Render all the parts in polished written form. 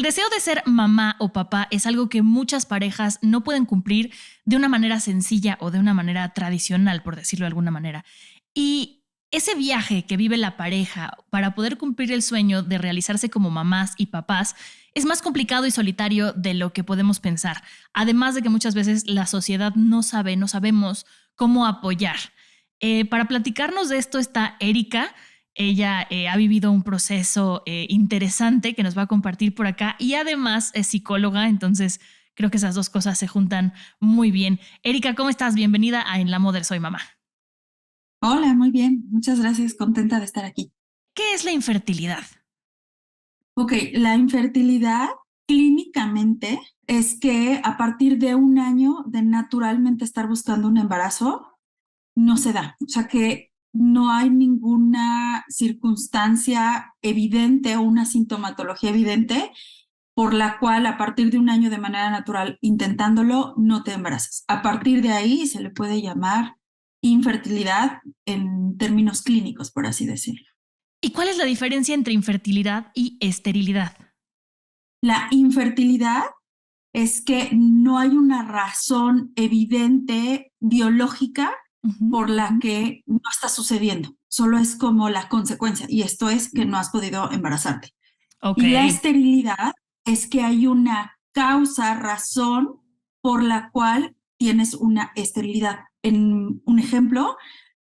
El deseo de ser mamá o papá es algo que muchas parejas no pueden cumplir de una manera sencilla o de una manera tradicional, por decirlo de alguna manera. Y ese viaje que vive la pareja para poder cumplir el sueño de realizarse como mamás y papás es más complicado y solitario de lo que podemos pensar. Además de que muchas veces la sociedad no sabemos cómo apoyar. Para platicarnos de esto está Erika. Ella ha vivido un proceso interesante que nos va a compartir por acá y además es psicóloga, entonces creo que esas dos cosas se juntan muy bien. Erika, ¿cómo estás? Bienvenida a En la Mother Soy Mamá. Hola, muy bien. Muchas gracias. Contenta de estar aquí. ¿Qué es la infertilidad? Ok, la infertilidad clínicamente es que a partir de un año de naturalmente estar buscando un embarazo, no se da. O sea que no hay ninguna circunstancia evidente o una sintomatología evidente por la cual a partir de un año de manera natural intentándolo no te embarazas. A partir de ahí se le puede llamar infertilidad en términos clínicos, por así decirlo. ¿Y cuál es la diferencia entre infertilidad y esterilidad? La infertilidad es que no hay una razón evidente biológica Ujú. por la que no está sucediendo, solo es como la consecuencia, y esto es que no has podido embarazarte. Ok. Y la esterilidad es que hay una causa, razón por la cual tienes una esterilidad. En un ejemplo,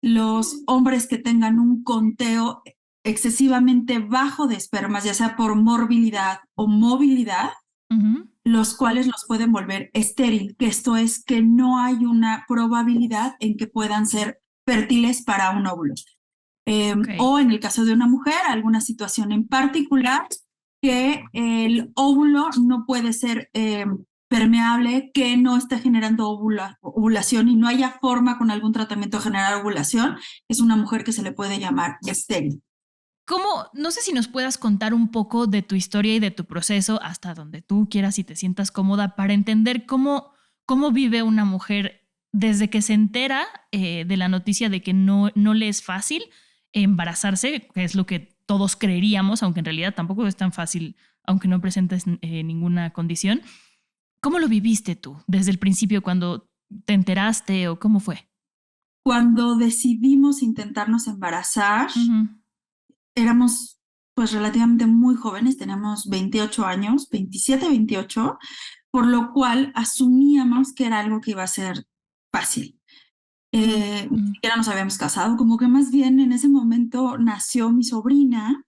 los hombres que tengan un conteo excesivamente bajo de espermas, ya sea por morbilidad o movilidad, Ujú. los cuales los pueden volver estéril, que esto es que no hay una probabilidad en que puedan ser fértiles para un óvulo. Ok. O en el caso de una mujer, alguna situación en particular, que el óvulo no puede ser permeable, que no esté generando ovulación y no haya forma con algún tratamiento de generar ovulación, es una mujer que se le puede llamar estéril. ¿Cómo? No sé si nos puedas contar un poco de tu historia y de tu proceso hasta donde tú quieras y te sientas cómoda para entender cómo vive una mujer desde que se entera de la noticia de que no le es fácil embarazarse, que es lo que todos creeríamos, aunque en realidad tampoco es tan fácil, aunque no presentes ninguna condición. ¿Cómo lo viviste tú desde el principio cuando te enteraste o cómo fue? Cuando decidimos intentarnos embarazar, Ujú. éramos pues relativamente muy jóvenes, teníamos 28 años, 27, 28, por lo cual asumíamos que era algo que iba a ser fácil. Ni Ujú. siquiera nos habíamos casado, como que más bien en ese momento nació mi sobrina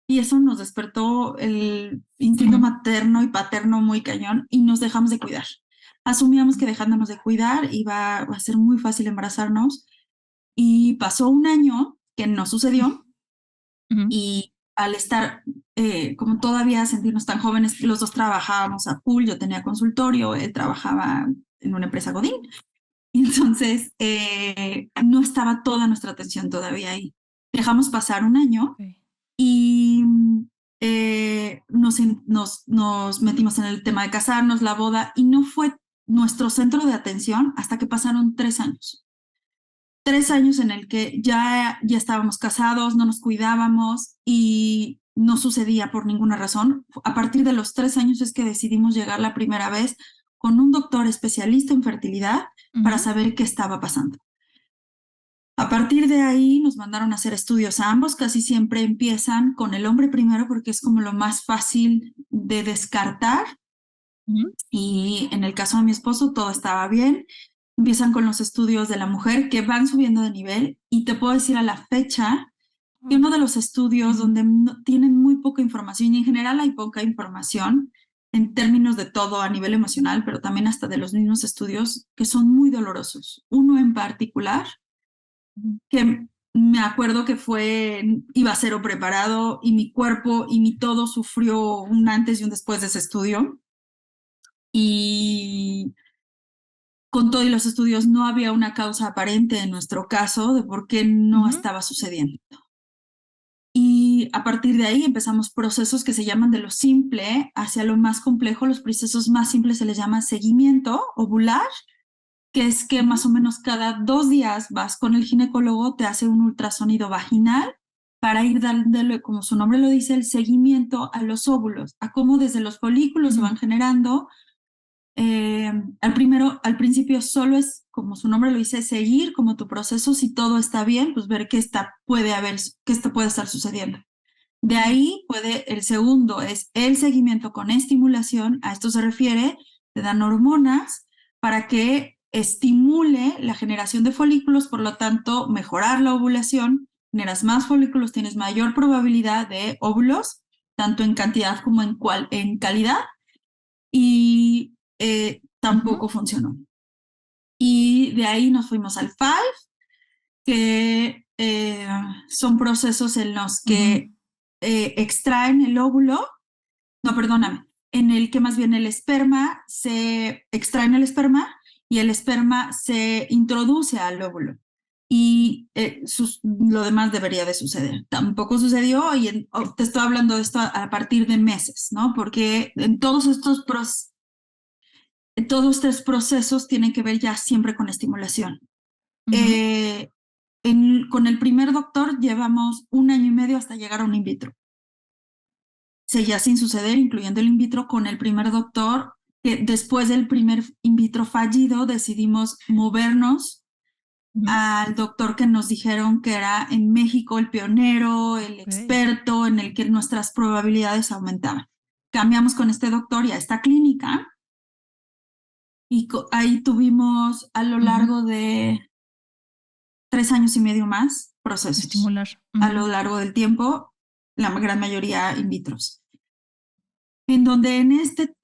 y eso nos despertó el instinto Ujú. materno y paterno muy cañón y nos dejamos de cuidar. Asumíamos que dejándonos de cuidar iba a ser muy fácil embarazarnos y pasó un año que no sucedió Ujú. y al estar como todavía sentirnos tan jóvenes, los dos trabajábamos a full, yo tenía consultorio, él trabajaba en una empresa Godín, y entonces no estaba toda nuestra atención todavía ahí. Dejamos pasar un año Ok. y nos metimos en el tema de casarnos, la boda, y no fue nuestro centro de atención hasta que pasaron 3 años. 3 años en el que ya estábamos casados, no nos cuidábamos y no sucedía por ninguna razón. A partir de los 3 años es que decidimos llegar la primera vez con un doctor especialista en fertilidad para Ujú. saber qué estaba pasando. A partir de ahí nos mandaron a hacer estudios a ambos, casi siempre empiezan con el hombre primero porque es como lo más fácil de descartar Ujú. y en el caso de mi esposo todo estaba bien. Empiezan con los estudios de la mujer que van subiendo de nivel y te puedo decir a la fecha que uno de los estudios Ujú. donde tienen muy poca información y en general hay poca información en términos de todo a nivel emocional, pero también hasta de los mismos estudios que son muy dolorosos. Uno en particular Ujú. que me acuerdo que iba a ser preparado y mi cuerpo y mi todo sufrió un antes y un después de ese estudio. Y con todo y los estudios no había una causa aparente en nuestro caso de por qué no Ujú. estaba sucediendo. Y a partir de ahí empezamos procesos que se llaman de lo simple hacia lo más complejo. Los procesos más simples se les llama seguimiento ovular, que es que Ujú. más o menos cada 2 días vas con el ginecólogo, te hace un ultrasonido vaginal para ir dándole, como su nombre lo dice, el seguimiento a los óvulos, a cómo desde los folículos se van generando. Al principio solo es, como su nombre lo dice, seguir como tu proceso. Si todo está bien, pues ver qué esto puede estar sucediendo. De ahí el segundo es el seguimiento con estimulación. A esto se refiere, te dan hormonas para que estimule la generación de folículos, por lo tanto, mejorar la ovulación. Generas más folículos, tienes mayor probabilidad de óvulos, tanto en cantidad como en calidad. Y tampoco funcionó. Y de ahí nos fuimos al FIVE, que son procesos en los que extraen el óvulo, no, perdóname, en el que más bien el esperma se extraen el esperma y el esperma se introduce al óvulo. Y lo demás debería de suceder. Tampoco sucedió y te estoy hablando de esto a partir de meses, ¿no? Porque en todos estos procesos tienen que ver ya siempre con estimulación. Con el primer doctor llevamos 1 año y medio hasta llegar a un in vitro. Seguía sin suceder, incluyendo el in vitro con el primer doctor, que después del primer in vitro fallido decidimos movernos al doctor que nos dijeron que era en México el pionero, el experto, en el que nuestras probabilidades aumentaban. Cambiamos con este doctor y a esta clínica y ahí tuvimos a lo largo de 3 años y medio más procesos. Estimular. A lo largo del tiempo, la gran mayoría in vitros. En donde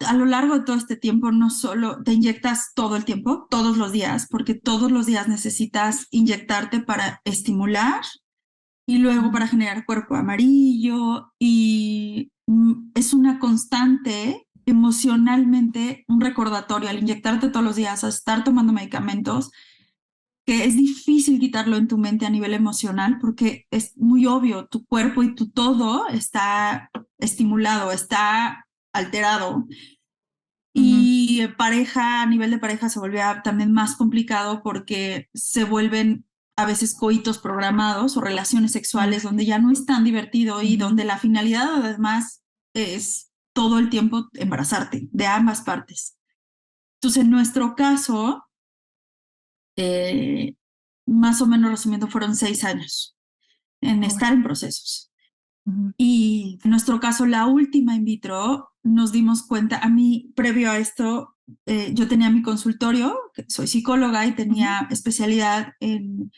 a lo largo de todo este tiempo no solo te inyectas todo el tiempo, todos los días, porque todos los días necesitas inyectarte para estimular y luego para generar cuerpo amarillo y es una constante emocionalmente, un recordatorio al inyectarte todos los días, a estar tomando medicamentos, que es difícil quitarlo en tu mente a nivel emocional porque es muy obvio, tu cuerpo y tu todo está estimulado, está alterado. Y a nivel de pareja se vuelve también más complicado porque se vuelven a veces coitos programados o relaciones sexuales donde ya no es tan divertido y donde la finalidad además es todo el tiempo embarazarte de ambas partes. Entonces, en nuestro caso, más o menos resumiendo, fueron 6 años en estar en procesos. Y en nuestro caso, la última in vitro, nos dimos cuenta, a mí, previo a esto, yo tenía mi consultorio, soy psicóloga y tenía especialidad en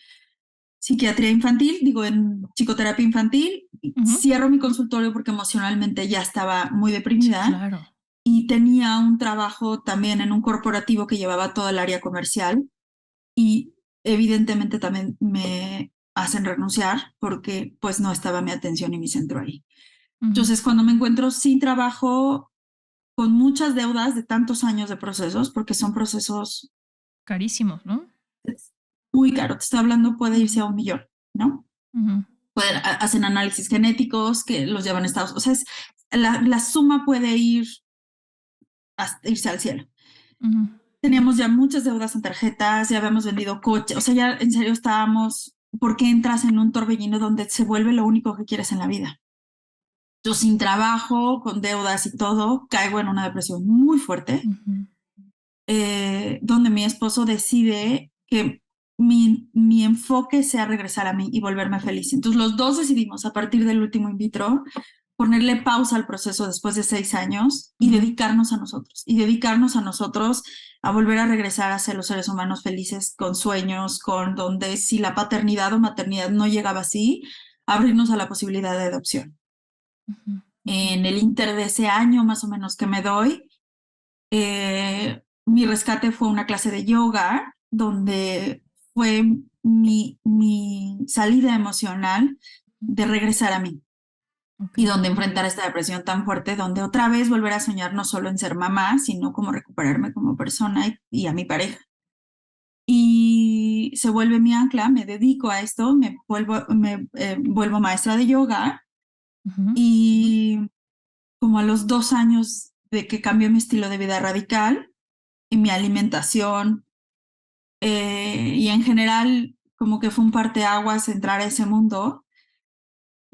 psiquiatría infantil, digo, en psicoterapia infantil. Cierro mi consultorio porque emocionalmente ya estaba muy deprimida. Sí, claro. Y tenía un trabajo también en un corporativo que llevaba toda el área comercial y evidentemente también me hacen renunciar porque pues no estaba mi atención y mi centro ahí. Entonces, cuando me encuentro sin trabajo, con muchas deudas de tantos años de procesos, porque son procesos carísimos, ¿no? Muy caro, te estoy hablando, puede irse a 1 millón, ¿no? Hacen análisis genéticos que los llevan a Estados Unidos, o sea, la suma puede irse al cielo. Teníamos ya muchas deudas en tarjetas, ya habíamos vendido coches, o sea, ya en serio estábamos, ¿por qué entras en un torbellino donde se vuelve lo único que quieres en la vida? Yo sin trabajo, con deudas y todo, caigo en una depresión muy fuerte, donde mi esposo decide que mi enfoque sea regresar a mí y volverme feliz. Entonces los dos decidimos a partir del último in vitro ponerle pausa al proceso después de 6 años y dedicarnos a nosotros a volver a regresar a ser los seres humanos felices con sueños, con donde si la paternidad o maternidad no llegaba así, abrirnos a la posibilidad de adopción. En el inter de ese año más o menos que me doy, mi rescate fue una clase de yoga donde fue mi salida emocional de regresar a mí y donde enfrentar esta depresión tan fuerte, donde otra vez volver a soñar no solo en ser mamá, sino como recuperarme como persona y a mi pareja. Y se vuelve mi ancla, me dedico a esto, me vuelvo maestra de yoga y como a los 2 años de que cambió mi estilo de vida radical y mi alimentación y en general como que fue un parteaguas entrar a ese mundo,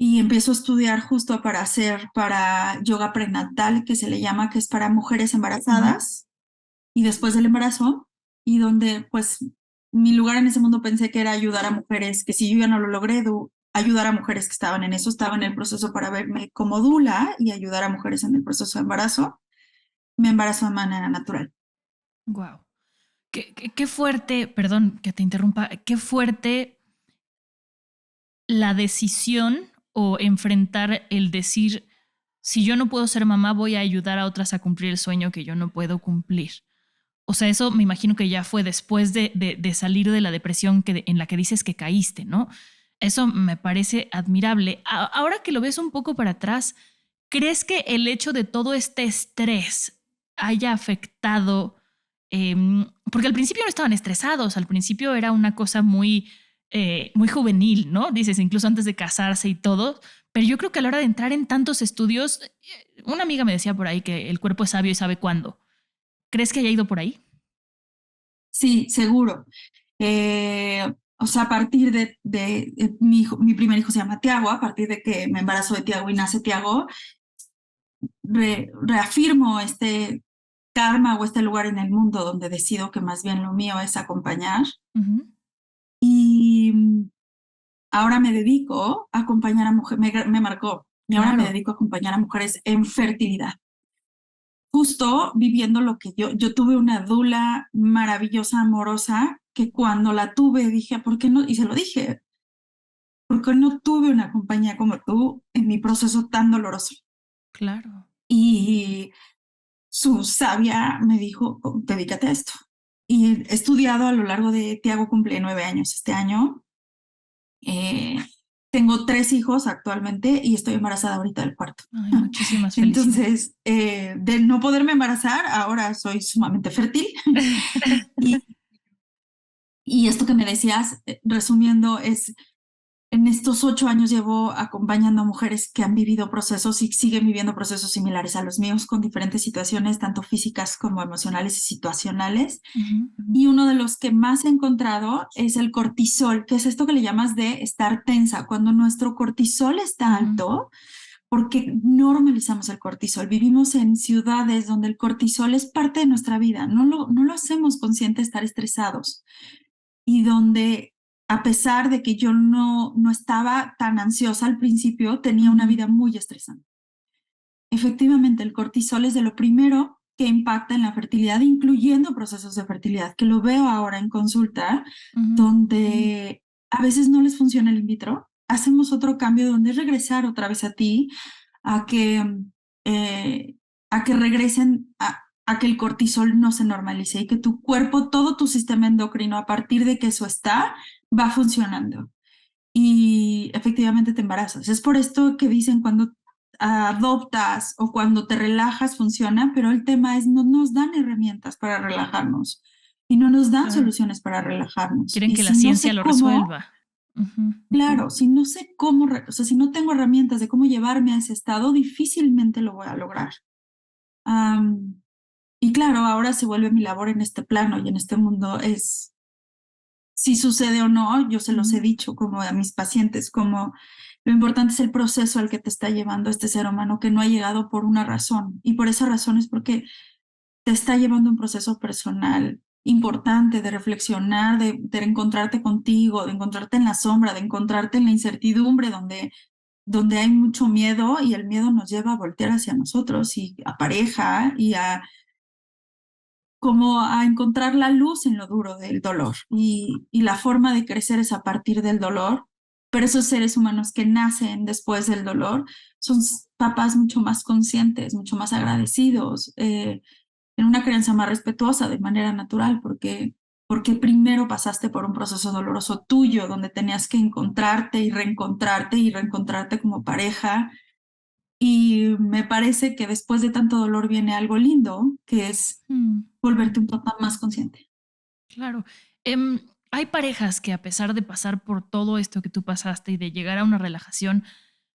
y empiezo a estudiar justo para yoga prenatal, que se le llama, que es para mujeres Ujú. embarazadas y después del embarazo, y donde pues mi lugar en ese mundo pensé que era ayudar a mujeres, que si yo ya no lo logré, ayudar a mujeres que estaban en eso, estaba en el proceso para verme como dula y ayudar a mujeres en el proceso de embarazo. Me embarazo de manera natural. Wow. Qué fuerte, perdón que te interrumpa, qué fuerte la decisión o enfrentar el decir, si yo no puedo ser mamá, voy a ayudar a otras a cumplir el sueño que yo no puedo cumplir. O sea, eso me imagino que ya fue después de salir de la depresión en la que dices que caíste, ¿no? Eso me parece admirable. Ahora que lo ves un poco para atrás, ¿crees que el hecho de todo este estrés haya afectado? Porque al principio no estaban estresados, al principio era una cosa muy juvenil, ¿no? Dices, incluso antes de casarse y todo. Pero yo creo que a la hora de entrar en tantos estudios, una amiga me decía por ahí que el cuerpo es sabio y sabe cuándo. ¿Crees que haya ido por ahí? Sí, seguro. O sea, a partir mi primer hijo se llama Tiago, a partir de que me embarazo de Tiago y nace Tiago, reafirmo este karma o este lugar en el mundo donde decido que más bien lo mío es acompañar. Ujú. Y ahora me dedico a acompañar a mujeres, me marcó, y ahora me Claro. dedico a acompañar a mujeres en fertilidad. Justo viviendo lo que yo tuve una dula maravillosa, amorosa, que cuando la tuve dije, ¿por qué no? Y se lo dije, ¿por qué no tuve una compañía como tú en mi proceso tan doloroso? Claro. Y su sabia me dijo, dedícate a esto. Y he estudiado a lo largo de, Tiago cumple 9 años este año. Eh, Tengo 3 hijos actualmente y estoy embarazada ahorita del cuarto. Ay, muchísimas felicidades. Entonces, de no poderme embarazar, ahora soy sumamente fértil. Y, y esto que me decías, resumiendo, es en estos 8 años llevo acompañando a mujeres que han vivido procesos y siguen viviendo procesos similares a los míos con diferentes situaciones, tanto físicas como emocionales y situacionales. Ujú. Y uno de los que más he encontrado es el cortisol, que es esto que le llamas de estar tensa. Cuando nuestro cortisol está Ujú. alto, porque normalizamos el cortisol. Vivimos en ciudades donde el cortisol es parte de nuestra vida. No lo hacemos consciente de estar estresados y donde a pesar de que yo no estaba tan ansiosa al principio, tenía una Ujú. vida muy estresante. Efectivamente, el cortisol es de lo primero que impacta en la fertilidad, incluyendo procesos de fertilidad, que lo veo ahora en consulta, Ujú. donde a veces no les funciona el in vitro. Hacemos otro cambio donde es regresar otra vez a ti, a que, eh, a que regresen a que el cortisol no se normalice y que tu cuerpo, todo tu sistema endocrino, a partir de que eso está, va funcionando y efectivamente te embarazas. Es por esto que dicen cuando adoptas o cuando te relajas funciona, pero el tema es no nos dan herramientas para relajarnos y no nos dan Claro. soluciones para relajarnos. Quieren Y que la si no ciencia sé lo cómo, resuelva. Ujú. claro, si no sé cómo, o sea, si no tengo herramientas de cómo llevarme a ese estado, difícilmente lo voy a lograr. Am, y claro, ahora se vuelve mi labor en este plano y en este mundo es si sucede o no, yo se los he Ujú. dicho como a mis pacientes, como lo importante es el proceso al que te está llevando este ser humano que no ha llegado por una razón. Y por esa razón es porque te está llevando un proceso personal importante de reflexionar, de encontrarte contigo, de encontrarte en la sombra, de encontrarte en la incertidumbre donde hay mucho miedo y el miedo nos lleva a voltear hacia nosotros y a pareja y a como a encontrar la luz en lo duro del dolor y la forma de crecer es a partir del dolor, pero esos seres humanos que nacen después del dolor son papás mucho más conscientes, mucho más agradecidos, en una crianza más respetuosa de manera natural, porque primero pasaste por un proceso doloroso tuyo, donde tenías que encontrarte y reencontrarte como pareja y me parece que después de tanto dolor viene algo lindo, que es Mm. volverte un papá más consciente. Claro. Em, Hay parejas que a pesar de pasar por todo esto que tú pasaste y de llegar a una relajación,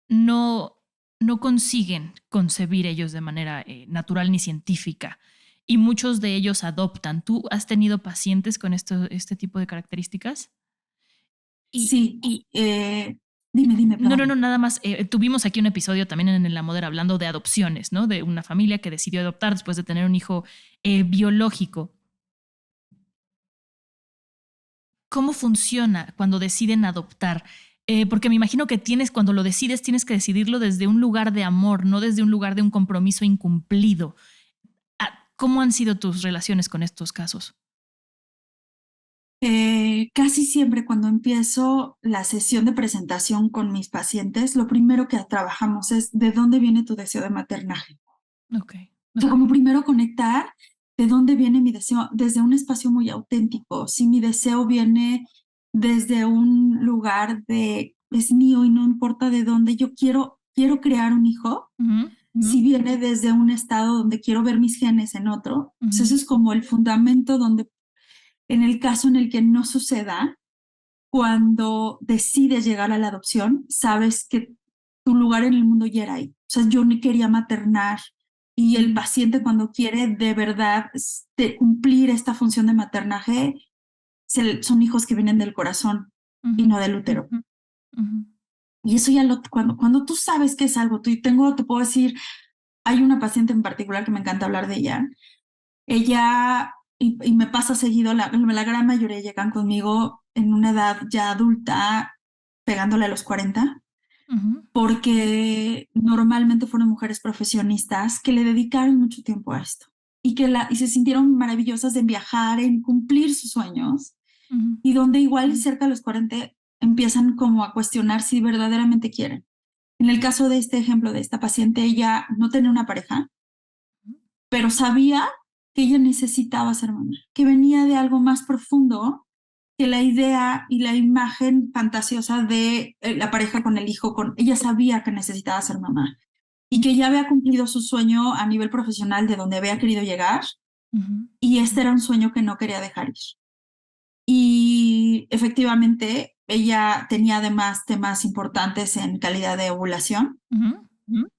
no, no consiguen concebir ellos de manera natural ni científica. Y muchos de ellos adoptan. ¿Tú has tenido pacientes con este tipo de características? Y, Sí, y Dime, No, perdón. nada más. Tuvimos aquí un episodio también en La Moder hablando de adopciones, ¿no? De una familia que decidió adoptar después de tener un hijo biológico. ¿Cómo funciona cuando deciden adoptar? Porque me imagino que cuando lo decides, tienes que decidirlo desde un lugar de amor, no desde un lugar de un compromiso incumplido. ¿Cómo han sido tus relaciones con estos casos? Casi siempre cuando empiezo la sesión de presentación con mis pacientes, lo primero que trabajamos es de dónde viene tu deseo de maternaje. Ok. O sea, como primero conectar de dónde viene mi deseo, desde un espacio muy auténtico. Si mi deseo viene desde un lugar de es mío y no importa de dónde, yo quiero crear un hijo. Si viene desde un estado donde quiero ver mis genes en otro, pues eso es como el fundamento donde, en el caso en el que no suceda, cuando decides llegar a la adopción, sabes que tu lugar en el mundo ya era ahí. O sea, yo ni quería maternar y el paciente cuando quiere de verdad cumplir esta función de maternaje, son hijos que vienen del corazón y no del útero. Y eso ya cuando tú sabes que es algo, te puedo decir, hay una paciente en particular que me encanta hablar de ella. Ella, y me pasa seguido, la gran mayoría llegan conmigo en una edad ya adulta, pegándole a los 40, porque normalmente fueron mujeres profesionistas que le dedicaron mucho tiempo a esto y se sintieron maravillosas en viajar, en cumplir sus sueños, y donde igual cerca de los 40 empiezan como a cuestionar si verdaderamente quieren. En el caso de este ejemplo de esta paciente, ella no tenía una pareja, pero sabía que ella necesitaba ser mamá, que venía de algo más profundo que la idea y la imagen fantasiosa de la pareja con el hijo. Ella sabía que necesitaba ser mamá y que ya había cumplido su sueño a nivel profesional de donde había querido llegar, y este era un sueño que no quería dejar ir. Y efectivamente, ella tenía además temas importantes en calidad de ovulación,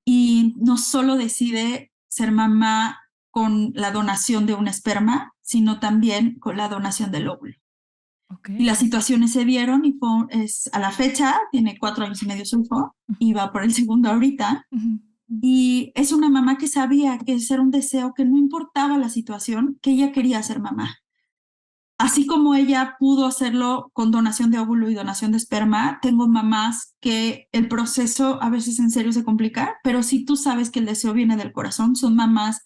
y no solo decide ser mamá con la donación de un esperma, sino también con la donación del óvulo. Y las situaciones se dieron y a la fecha, tiene 4 años y medio su hijo, y va por el segundo ahorita. Y es una mamá que sabía que ese era un deseo, que no importaba la situación, que ella quería ser mamá. Así como ella pudo hacerlo con donación de óvulo y donación de esperma, tengo mamás que el proceso a veces en serio se complica, pero si tú sabes que el deseo viene del corazón, son mamás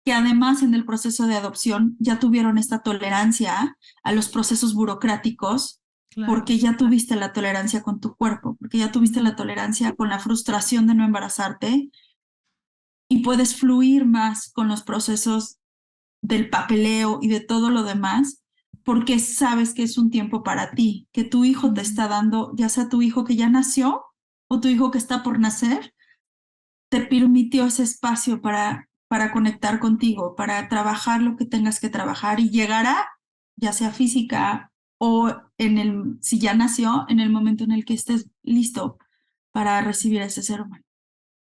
que además en el proceso de adopción ya tuvieron esta tolerancia a los procesos burocráticos, claro, porque ya tuviste la tolerancia con tu cuerpo, porque ya tuviste la tolerancia con la frustración de no embarazarte, y puedes fluir más con los procesos del papeleo y de todo lo demás, porque sabes que es un tiempo para ti, que tu hijo te está dando, ya sea tu hijo que ya nació o tu hijo que está por nacer, te permitió ese espacio para conectar contigo, para trabajar lo que tengas que trabajar y llegará, ya sea física o si ya nació, en el momento en el que estés listo para recibir a ese ser humano.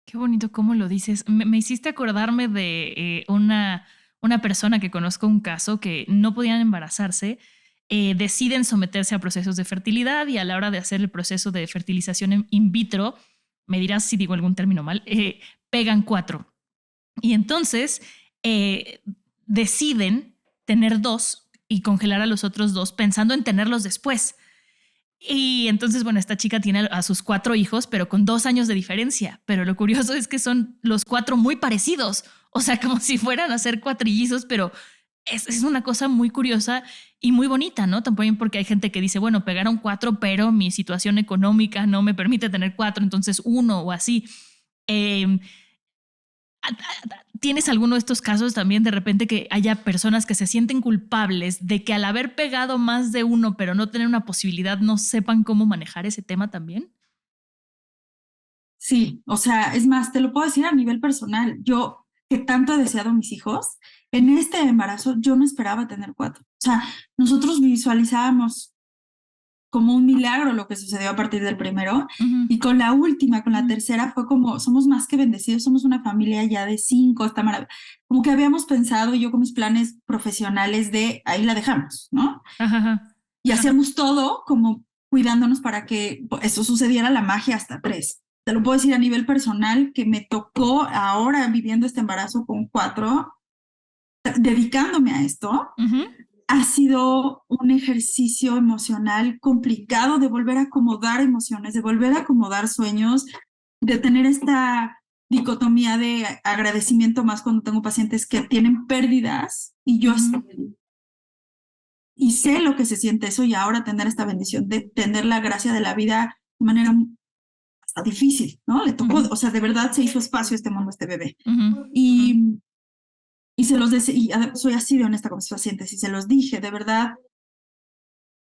Qué bonito cómo lo dices. Me hiciste acordarme de una persona que conozco, un caso que no podían embarazarse, deciden someterse a procesos de fertilidad, y a la hora de hacer el proceso de fertilización in vitro, me dirás si digo algún término mal, pegan 4. Y entonces deciden tener 2 y congelar a los otros 2 pensando en tenerlos después. Y entonces, bueno, esta chica tiene a sus 4 hijos, pero con 2 años de diferencia. Pero lo curioso es que son los 4 muy parecidos. O sea, como si fueran a ser cuatrillizos, pero es una cosa muy curiosa y muy bonita, ¿no? También porque hay gente que dice, bueno, pegaron 4, pero mi situación económica no me permite tener 4, entonces 1 o así. ¿Tienes alguno de estos casos también de repente que haya personas que se sienten culpables de que al haber pegado más de uno pero no tener una posibilidad no sepan cómo manejar ese tema también? Sí, o sea, es más, te lo puedo decir a nivel personal. Yo, que tanto he deseado a mis hijos, en este embarazo yo no esperaba tener 4. O sea, nosotros visualizábamos como un milagro lo que sucedió a partir del primero, y con la última, con la tercera, fue como, somos más que bendecidos, somos una familia ya de 5, está maravilloso. Como que habíamos pensado, yo con mis planes profesionales de ahí la dejamos, ¿no? Ajá. Y hacíamos todo como cuidándonos para que eso sucediera, la magia hasta 3. Te lo puedo decir a nivel personal, que me tocó ahora viviendo este embarazo con 4, dedicándome a esto. Ujú. Ha sido un ejercicio emocional complicado de volver a acomodar emociones, de volver a acomodar sueños, de tener esta dicotomía de agradecimiento más cuando tengo pacientes que tienen pérdidas y yo estoy, y sé lo que se siente eso, y ahora tener esta bendición de tener la gracia de la vida de manera hasta difícil, ¿no? Le tocó, o sea, de verdad se hizo espacio a este mundo, a este bebé. Y se los decía, y soy así de honesta con mis pacientes, y se los dije, de verdad,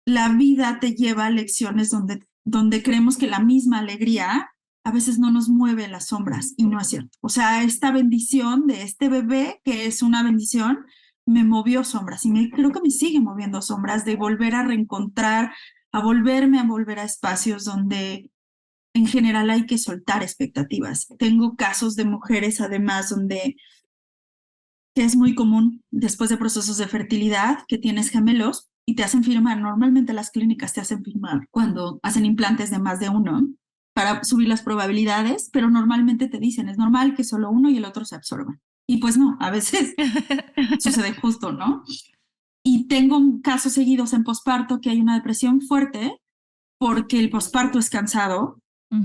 la vida te lleva a lecciones donde creemos que la misma alegría a veces no nos mueve las sombras, y no es cierto. O sea, esta bendición de este bebé, que es una bendición, me movió sombras, y creo que me sigue moviendo sombras de volver a reencontrar, a volver a espacios donde en general hay que soltar expectativas. Tengo casos de mujeres, además, donde que es muy común después de procesos de fertilidad, que tienes gemelos y te hacen firmar. Normalmente las clínicas te hacen firmar cuando hacen implantes de más de uno para subir las probabilidades, pero normalmente te dicen, es normal que solo uno y el otro se absorban. Y pues no, a veces sucede justo, ¿no? Y tengo casos seguidos en posparto que hay una depresión fuerte porque el posparto es cansado,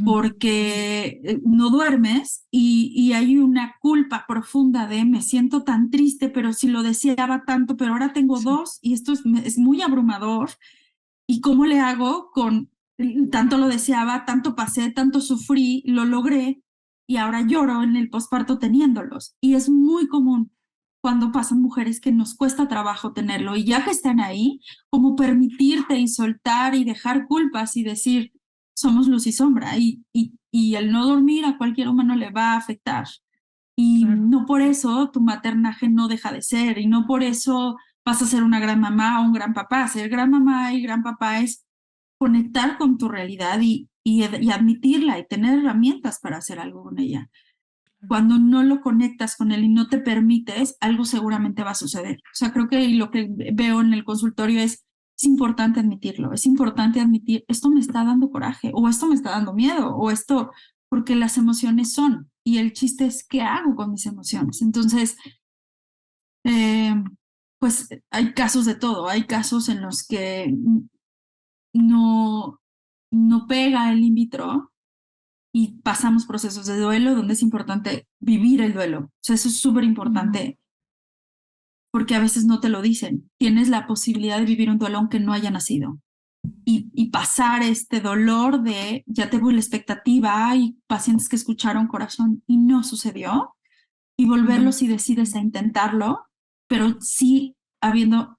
porque no duermes, y hay una culpa profunda de me siento tan triste, pero si lo deseaba tanto, pero ahora tengo dos y esto es muy abrumador. ¿Y cómo le hago con tanto lo deseaba, tanto pasé, tanto sufrí, lo logré y ahora lloro en el posparto teniéndolos? Y es muy común cuando pasan mujeres que nos cuesta trabajo tenerlo, y ya que están ahí, como permitirte y soltar y dejar culpas y decir, somos luz y sombra, y el no dormir a cualquier humano le va a afectar. Y Claro. no por eso tu maternaje no deja de ser, y no por eso vas a ser una gran mamá o un gran papá. Ser gran mamá y gran papá es conectar con tu realidad y admitirla y tener herramientas para hacer algo con ella. Cuando no lo conectas con él y no te permites, algo seguramente va a suceder. O sea, creo que lo que veo en el consultorio es importante admitirlo, es importante admitir, esto me está dando coraje, o esto me está dando miedo, o esto, porque las emociones son, y el chiste es qué hago con mis emociones. Entonces, eh, pues hay casos de todo, hay casos en los que no, no pega el in vitro y pasamos procesos de duelo donde es importante vivir el duelo. O sea, eso es súper importante porque a veces no te lo dicen. Tienes la posibilidad de vivir un duelo aunque no haya nacido. Y pasar este dolor de ya te voy la expectativa, hay pacientes que escucharon corazón y no sucedió, y volverlo si decides a intentarlo, pero sí habiendo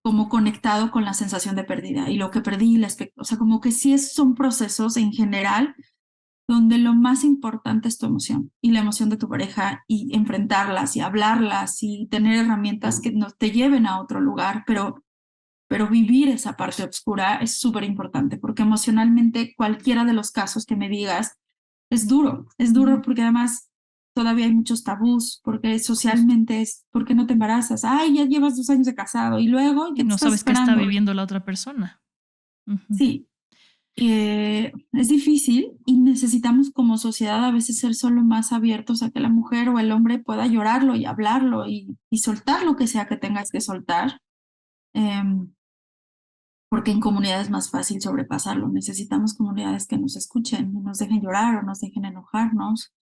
como conectado con la sensación de pérdida y lo que perdí, o sea, como que sí son procesos en general donde lo más importante es tu emoción y la emoción de tu pareja, y enfrentarlas y hablarlas y tener herramientas que nos te lleven a otro lugar, pero vivir esa parte oscura es súper importante, porque emocionalmente cualquiera de los casos que me digas es duro porque además todavía hay muchos tabús, porque socialmente es, ¿por qué no te embarazas? Ay, ya llevas 2 años de casado y luego, Y ¿qué te no estás sabes qué está esperando? viviendo la otra persona. Sí, es difícil, y necesitamos como sociedad a veces ser solo más abiertos a que la mujer o el hombre pueda llorarlo y hablarlo y soltar lo que sea que tengas que soltar, porque en comunidad es más fácil sobrepasarlo. Necesitamos comunidades que nos escuchen, y nos dejen llorar o nos dejen enojarnos,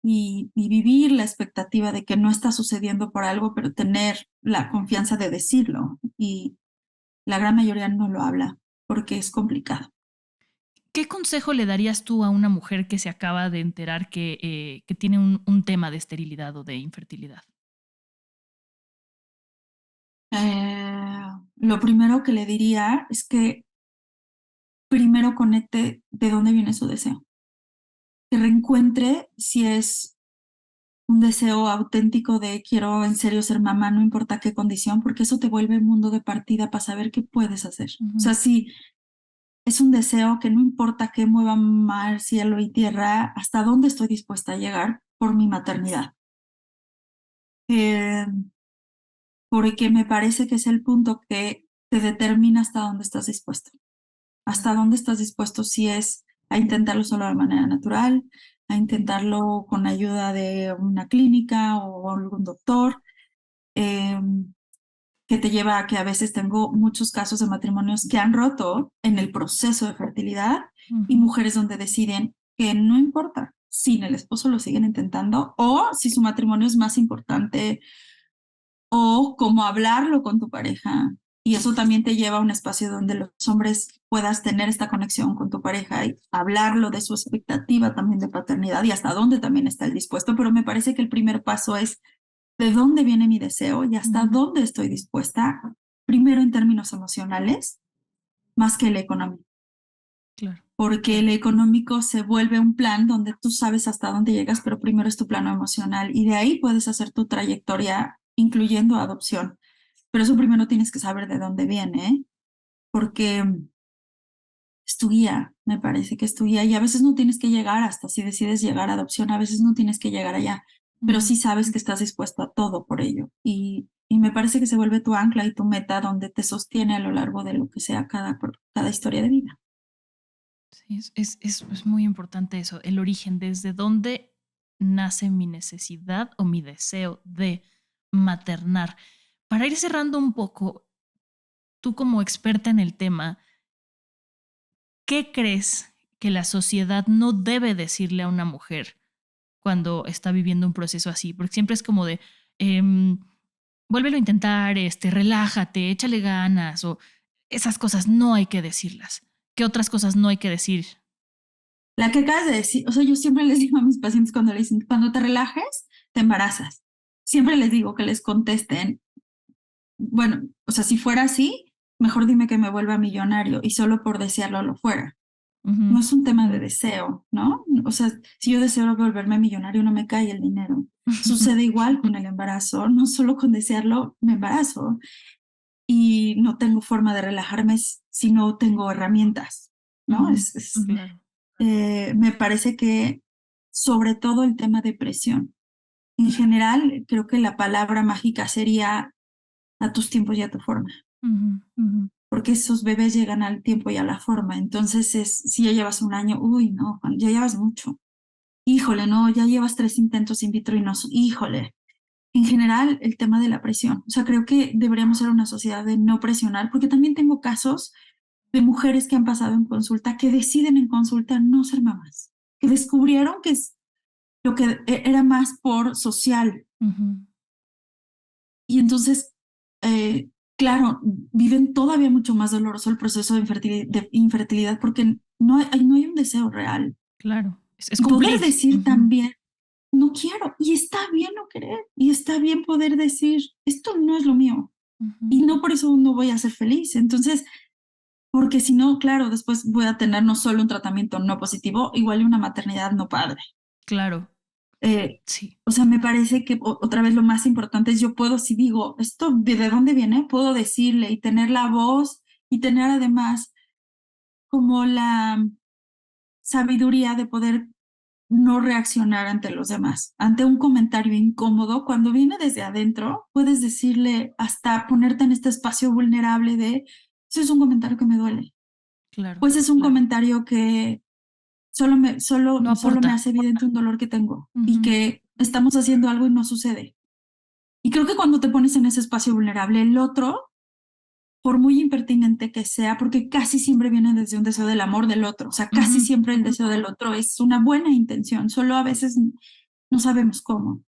y vivir la expectativa de que no está sucediendo por algo, pero tener la confianza de decirlo. Y la gran mayoría no lo habla porque es complicado. ¿Qué consejo le darías tú a una mujer que se acaba de enterar que tiene un tema de esterilidad o de infertilidad? Lo primero que le diría es que primero conecte de dónde viene su deseo, que reencuentre si es un deseo auténtico de quiero en serio ser mamá, no importa qué condición, porque eso te vuelve el mundo de partida para saber qué puedes hacer. O sea, si es un deseo que no importa qué mueva mar, cielo y tierra, hasta dónde estoy dispuesta a llegar por mi maternidad. Eh, Porque me parece que es el punto que te determina hasta dónde estás dispuesto. hasta dónde estás dispuesto, si es a intentarlo solo de manera natural, a intentarlo con ayuda de una clínica o algún doctor, que te lleva a que a veces tengo muchos casos de matrimonios que han roto en el proceso de fertilidad y Ujú. mujeres donde deciden que no importa si el esposo lo siguen intentando o si su matrimonio es más importante o cómo hablarlo con tu pareja. Y eso también te lleva a un espacio donde los hombres puedas tener esta conexión con tu pareja y hablarlo de su expectativa también de paternidad y hasta dónde también está el dispuesto. Pero me parece que el primer paso es de dónde viene mi deseo y hasta Ujú. dónde estoy dispuesta, primero en términos emocionales, más que el económico. Claro, Porque claro. el económico se vuelve un plan donde tú sabes hasta dónde llegas, pero primero es tu plano emocional y de ahí puedes hacer tu trayectoria, incluyendo adopción. Pero eso primero tienes que saber de dónde viene, ¿eh? Porque es tu guía, me parece que es tu guía y a veces no tienes que llegar hasta si decides llegar a adopción, a veces no tienes que llegar allá, pero Ujú. sí sabes que estás dispuesto a todo por ello y me parece que se vuelve tu ancla y tu meta donde te sostiene a lo largo de lo que sea cada historia de vida. Sí, es muy importante eso, el origen, desde dónde nace mi necesidad o mi deseo de maternar. Para ir cerrando un poco, tú como experta en el tema, ¿qué crees que la sociedad no debe decirle a una mujer cuando está viviendo un proceso así? Porque siempre es como de, em, vuélvelo a intentar, relájate, échale ganas, o esas cosas no hay que decirlas. ¿Qué otras cosas no hay que decir? La que acabas de decir, o sea, yo siempre les digo a mis pacientes cuando le dicen, cuando te relajes, te embarazas. Siempre les digo que les contesten, bueno, o sea, si fuera así, mejor dime que me vuelva millonario y solo por desearlo lo fuera. Ujú. No es un tema de deseo, ¿no? O sea, si yo deseo volverme millonario, no me cae el dinero. Sucede igual con el embarazo, no solo con desearlo, me embarazo y no tengo forma de relajarme si no tengo herramientas, ¿no? Ujú. Claro. Me parece que sobre todo el tema de presión. En general, creo que la palabra mágica sería a tus tiempos y a tu forma, Ujú. porque esos bebés llegan al tiempo y a la forma. Entonces, si ya llevas un año, uy, no, Juan, ya llevas mucho. Híjole, no, ya llevas 3 intentos in vitro y no, híjole. En general, el tema de la presión. O sea, creo que deberíamos ser una sociedad de no presionar, porque también tengo casos de mujeres que han pasado en consulta que deciden en consulta no ser mamás, que descubrieron que es lo que era más por social. Ujú. Y entonces, claro, viven todavía mucho más doloroso el proceso de infertilidad porque no hay un deseo real. Claro. Es Y poder cumplir. decir Ujú. también, no quiero, y está bien no querer, y está bien poder decir, esto no es lo mío, Ujú. y no por eso no voy a ser feliz. Entonces, porque si no, claro, después voy a tener no solo un tratamiento no positivo, igual una maternidad no padre. Claro. Eh, Sí. o sea, me parece que otra vez lo más importante es yo puedo, si digo, esto de dónde viene, puedo decirle y tener la voz y tener además como la sabiduría de poder no reaccionar ante los demás, ante un comentario incómodo. Cuando viene desde adentro, puedes decirle hasta ponerte en este espacio vulnerable de, eso es un comentario que me duele, Claro. pues es un comentario que No solo me aporta. hace evidente un dolor que tengo y Ujú. que estamos haciendo algo y no sucede. Y creo que cuando te pones en ese espacio vulnerable, el otro, por muy impertinente que sea, porque casi siempre viene desde un deseo del amor del otro, o sea, casi Ujú. siempre el deseo del otro es una buena intención, solo a veces no sabemos cómo.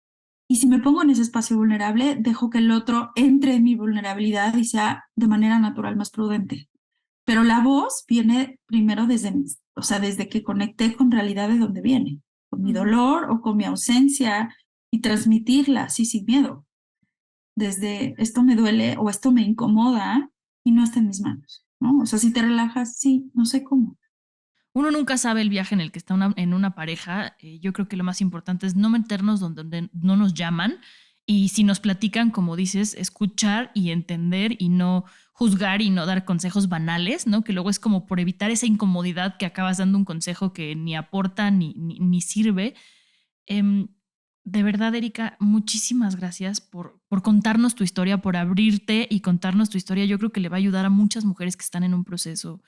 Y si me pongo en ese espacio vulnerable, dejo que el otro entre en mi vulnerabilidad y sea de manera natural más prudente. Pero la voz viene primero o sea, desde que conecté con realidad de dónde viene, con mi Ujú. dolor o con mi ausencia y transmitirla así sin miedo. Desde esto me duele o esto me incomoda y no está en mis manos, ¿no? O sea, si te relajas, sí, no sé cómo. Uno nunca sabe el viaje en el que está en una pareja. Yo creo que lo más importante es no meternos donde no nos llaman y si nos platican, como dices, escuchar y entender y no juzgar y no dar consejos banales, ¿no? Que luego es como por evitar esa incomodidad que acabas dando un consejo que ni aporta ni sirve. Em, de verdad, Erika, muchísimas gracias por contarnos tu historia, por abrirte y contarnos tu historia. Yo creo que le va a ayudar a muchas mujeres que están en un proceso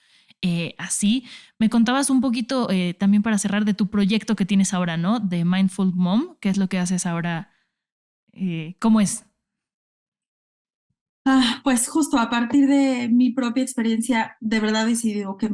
así. Me contabas un poquito también para cerrar de tu proyecto que tienes ahora, ¿no? De Mindful Mom, ¿qué es lo que haces ahora? ¿Cómo es? Pues justo a partir de mi propia experiencia, de verdad he decidido que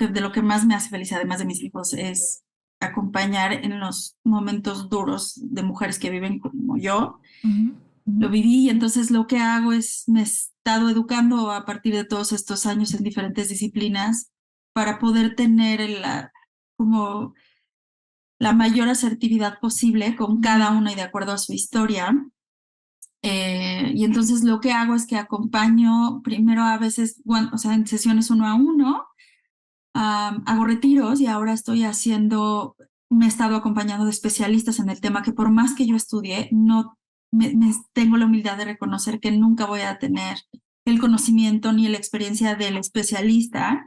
de lo que más me hace feliz, además de mis hijos, es acompañar en los momentos duros de mujeres que viven como yo. Ujú, Lo viví y entonces lo que hago es me he estado educando a partir de todos estos años en diferentes disciplinas para poder tener como la mayor asertividad posible con ujú, cada una y de acuerdo a su historia. Y entonces lo que hago es que acompaño primero a veces, bueno, o sea, en sesiones uno a uno, hago retiros y ahora me he estado acompañando de especialistas en el tema que por más que yo estudie, no tengo la humildad de reconocer que nunca voy a tener el conocimiento ni la experiencia del especialista.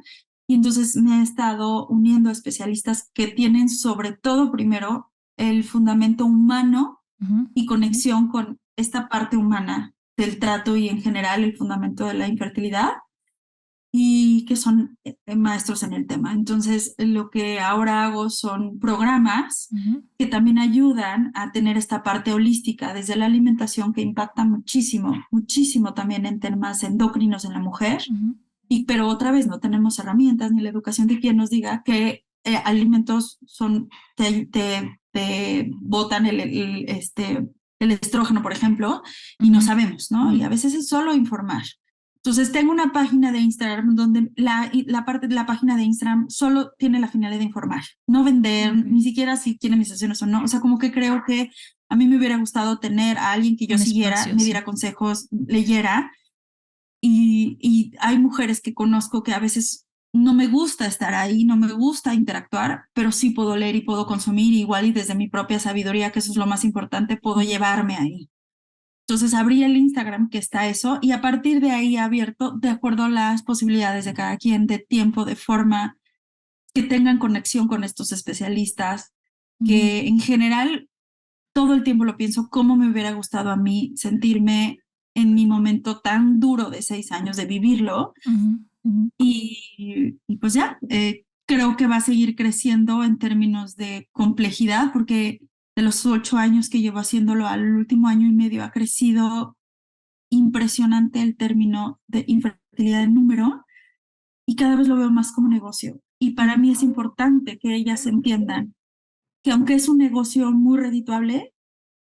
Y entonces me he estado uniendo a especialistas que tienen sobre todo primero el fundamento humano ujú, y conexión con esta parte humana del trato y en general el fundamento de la infertilidad y que son maestros en el tema. Entonces, lo que ahora hago son programas ujú, que también ayudan a tener esta parte holística desde la alimentación que impacta muchísimo, muchísimo también en temas endocrinos en la mujer. ujú, Pero otra vez no tenemos herramientas ni la educación de quien nos diga que alimentos te botan el estrógeno, por ejemplo, y no ujú, sabemos, ¿no? Y a veces es solo informar. Entonces, tengo una página de Instagram donde la parte de la página de Instagram solo tiene la finalidad de informar, no vender, ok. ni siquiera si quieren mis sesiones o no. O sea, como que creo que a mí me hubiera gustado tener a alguien que yo Un siguiera, espacio, me sí. diera consejos, leyera, y hay mujeres que conozco que a veces no me gusta estar ahí, no me gusta interactuar, pero sí puedo leer y puedo consumir igual y desde mi propia sabiduría, que eso es lo más importante, puedo Ujú, llevarme ahí. Entonces abrí el Instagram que está eso y a partir de ahí he abierto de acuerdo a las posibilidades de cada quien, de tiempo, de forma, que tengan conexión con estos especialistas, ujú, que en general todo el tiempo lo pienso, cómo me hubiera gustado a mí sentirme en mi momento tan duro de 6 años de vivirlo. ujú. Y pues ya, creo que va a seguir creciendo en términos de complejidad, porque de los 8 años que llevo haciéndolo al último año y medio ha crecido impresionante el término de infertilidad en número y cada vez lo veo más como negocio. Y para Ujú, mí es importante que ellas entiendan que aunque es un negocio muy redituable,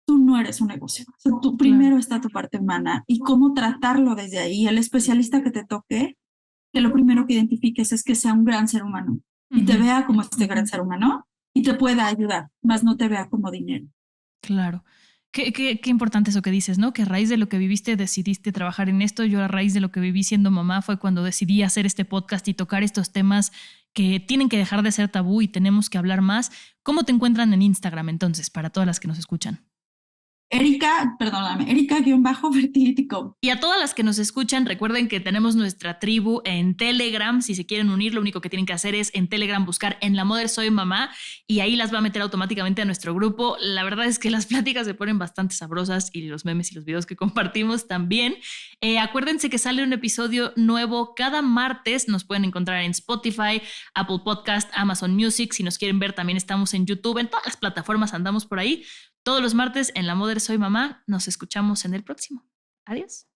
tú no eres un negocio. O sea, tú claro. primero está tu parte humana y cómo tratarlo desde ahí. El especialista que te toque, que lo primero que identifiques es que sea un gran ser humano y te Ujú, vea como este gran ser humano y te pueda ayudar, más no te vea como dinero. claro. Qué importante eso que dices, ¿no? Que a raíz de lo que viviste decidiste trabajar en esto. Yo a raíz de lo que viví siendo mamá fue cuando decidí hacer este podcast y tocar estos temas que tienen que dejar de ser tabú y tenemos que hablar más. ¿Cómo te encuentran en Instagram entonces, para todas las que nos escuchan? Perdóname, Erika-Fertility.com. Y a todas las que nos escuchan, recuerden que tenemos nuestra tribu en Telegram. Si se quieren unir, lo único que tienen que hacer es en Telegram buscar En la Mother Soy Mamá y ahí las va a meter automáticamente a nuestro grupo. La verdad es que las pláticas se ponen bastante sabrosas y los memes y los videos que compartimos también. Acuérdense que sale un episodio nuevo cada martes. Nos pueden encontrar en Spotify, Apple Podcast, Amazon Music. Si nos quieren ver, también estamos en YouTube. En todas las plataformas andamos por ahí. Todos los martes en La Mother Soy Mamá. Nos escuchamos en el próximo. Adiós.